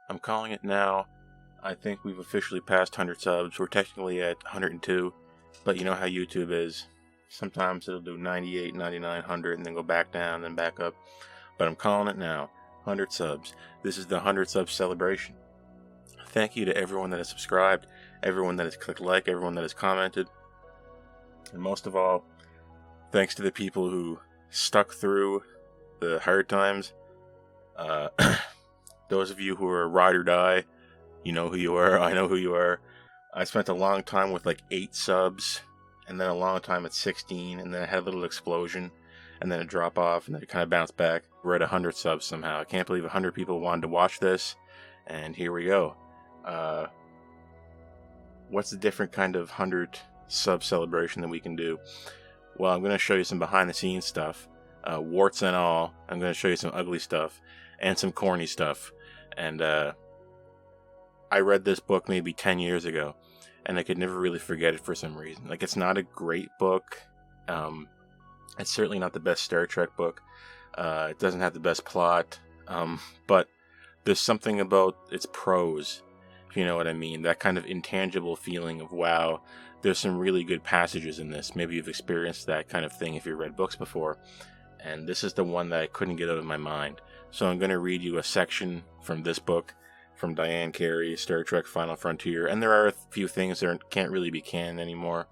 I'm calling it now. I think we've officially passed 100 subs. We're technically at 102, but you know how YouTube is. Sometimes it'll do 98, 99, 100, and then go back down, then back up. But I'm calling it now. 100 subs. This is the 100 subs celebration. Thank you to everyone that has subscribed, everyone that has clicked like, everyone that has commented. And most of all, thanks to the people who stuck through the hard times. Those of you who are ride or die, you know who you are, I know who you are. I spent a long time with like 8 subs, and then a long time at 16, and then I had a little explosion, and then a drop off, and then it kind of bounced back. We're at 100 subs somehow. I can't believe 100 people wanted to watch this, and here we go. What's the different kind of 100 sub celebration that we can do? Well, I'm going to show you some behind the scenes stuff, warts and all. I'm going to show you some ugly stuff, and some corny stuff, and I read this book maybe 10 years ago, and I could never really forget it for some reason. Like, it's not a great book. It's certainly not the best Star Trek book. It doesn't have the best plot. But there's something about its prose, if you know what I mean. That kind of intangible feeling of, wow, there's some really good passages in this. Maybe you've experienced that kind of thing if you've read books before. And this is the one that I couldn't get out of my mind. So I'm going to read you a section from this book, from Diane Carey, Star Trek Final Frontier, and there are a few things that can't really be canon anymore,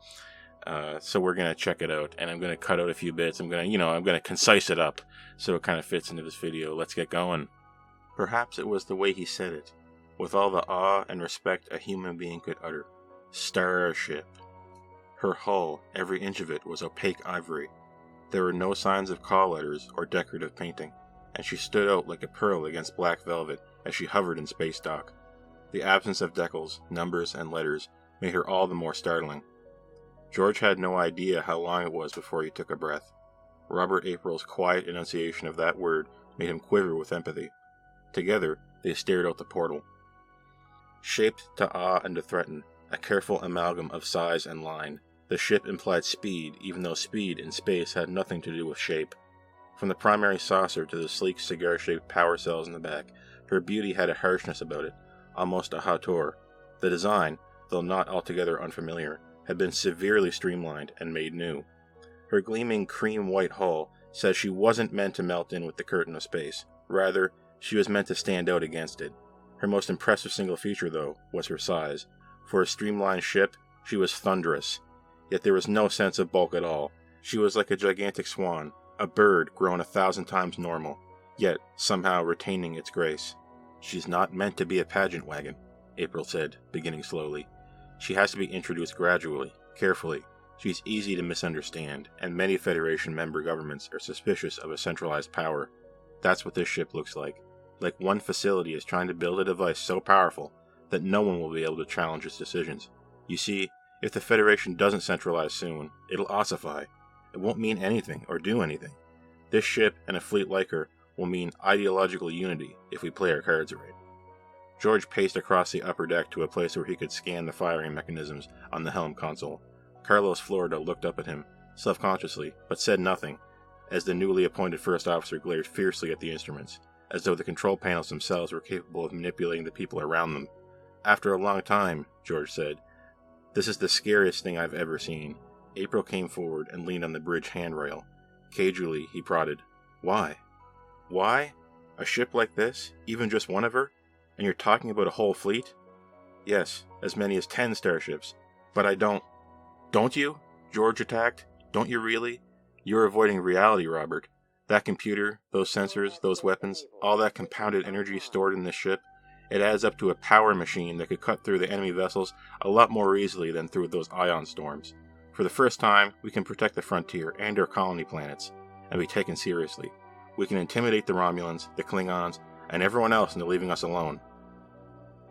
so we're going to check it out, and I'm going to cut out a few bits. I'm going to concise it up so it kind of fits into this video. Let's get going. Perhaps it was the way he said it, with all the awe and respect a human being could utter. Starship. Her hull, every inch of it, was opaque ivory. There were no signs of call letters or decorative painting, and she stood out like a pearl against black velvet as she hovered in space dock. The absence of decals, numbers, and letters made her all the more startling. George had no idea how long it was before he took a breath. Robert April's quiet enunciation of that word made him quiver with empathy. Together, they stared out the portal. Shaped to awe and to threaten, a careful amalgam of size and line, the ship implied speed, even though speed in space had nothing to do with shape. From the primary saucer to the sleek cigar-shaped power cells in the back, her beauty had a harshness about it, almost a hauteur. The design, though not altogether unfamiliar, had been severely streamlined and made new. Her gleaming cream-white hull says she wasn't meant to melt in with the curtain of space. Rather, she was meant to stand out against it. Her most impressive single feature, though, was her size. For a streamlined ship, she was thunderous. Yet there was no sense of bulk at all. She was like a gigantic swan, a bird grown 1,000 times normal, yet somehow retaining its grace. She's not meant to be a pageant wagon, April said, beginning slowly. She has to be introduced gradually, carefully. She's easy to misunderstand, and many Federation member governments are suspicious of a centralized power. That's what this ship looks like. Like one facility is trying to build a device so powerful that no one will be able to challenge its decisions. You see, if the Federation doesn't centralize soon, it'll ossify. It won't mean anything or do anything. This ship and a fleet like her will mean ideological unity if we play our cards right. George paced across the upper deck to a place where he could scan the firing mechanisms on the helm console. Carlos Florida looked up at him, self-consciously, but said nothing, as the newly appointed first officer glared fiercely at the instruments, as though the control panels themselves were capable of manipulating the people around them. After a long time, George said, "This is the scariest thing I've ever seen." April came forward and leaned on the bridge handrail. Casually, he prodded, "Why? Why? A ship like this? Even just one of her? And you're talking about a whole fleet?" "Yes, as many as 10 starships. But I don't..." "Don't you?" George attacked. "Don't you really? You're avoiding reality, Robert. That computer, those sensors, those weapons, all that compounded energy stored in this ship, it adds up to a power machine that could cut through the enemy vessels a lot more easily than through those ion storms. For the first time, we can protect the frontier and our colony planets, and be taken seriously. We can intimidate the Romulans, the Klingons, and everyone else into leaving us alone."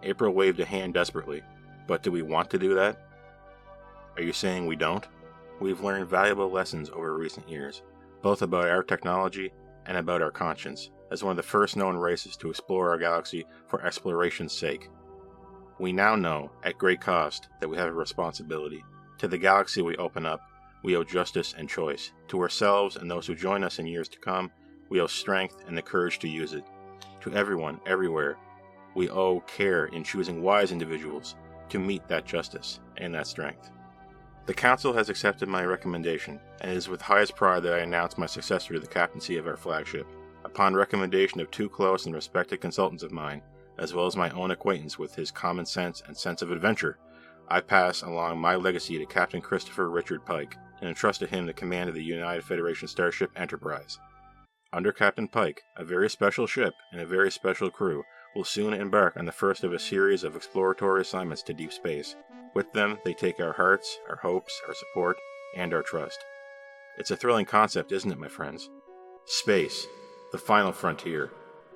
April waved a hand desperately. "But do we want to do that?" "Are you saying we don't? We've learned valuable lessons over recent years, both about our technology and about our conscience, as one of the first known races to explore our galaxy for exploration's sake. We now know, at great cost, that we have a responsibility. To the galaxy we open up, we owe justice and choice. To ourselves and those who join us in years to come, we owe strength and the courage to use it. To everyone, everywhere, We owe care in choosing wise individuals to meet that justice and that strength. The Council has accepted my recommendation, and it is with highest pride that I announce my successor to the captaincy of our flagship. Upon recommendation of two close and respected consultants of mine, as well as my own acquaintance with his common sense and sense of adventure, I pass along my legacy to Captain Christopher Richard Pike, and entrust to him the command of the United Federation starship Enterprise. Under Captain Pike, a very special ship and a very special crew will soon embark on the first of a series of exploratory assignments to deep space. With them, they take our hearts, our hopes, our support, and our trust. It's a thrilling concept, isn't it, my friends? Space, the final frontier.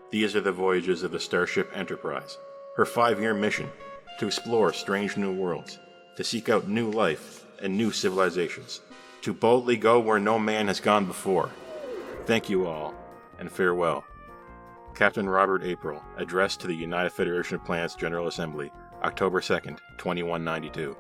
These are the voyages of the starship Enterprise. Her 5-year mission, to explore strange new worlds, to seek out new life and new civilizations, to boldly go where no man has gone before. Thank you all, and farewell. Captain Robert April, address to the United Federation of Planets General Assembly, October 2nd, 2192.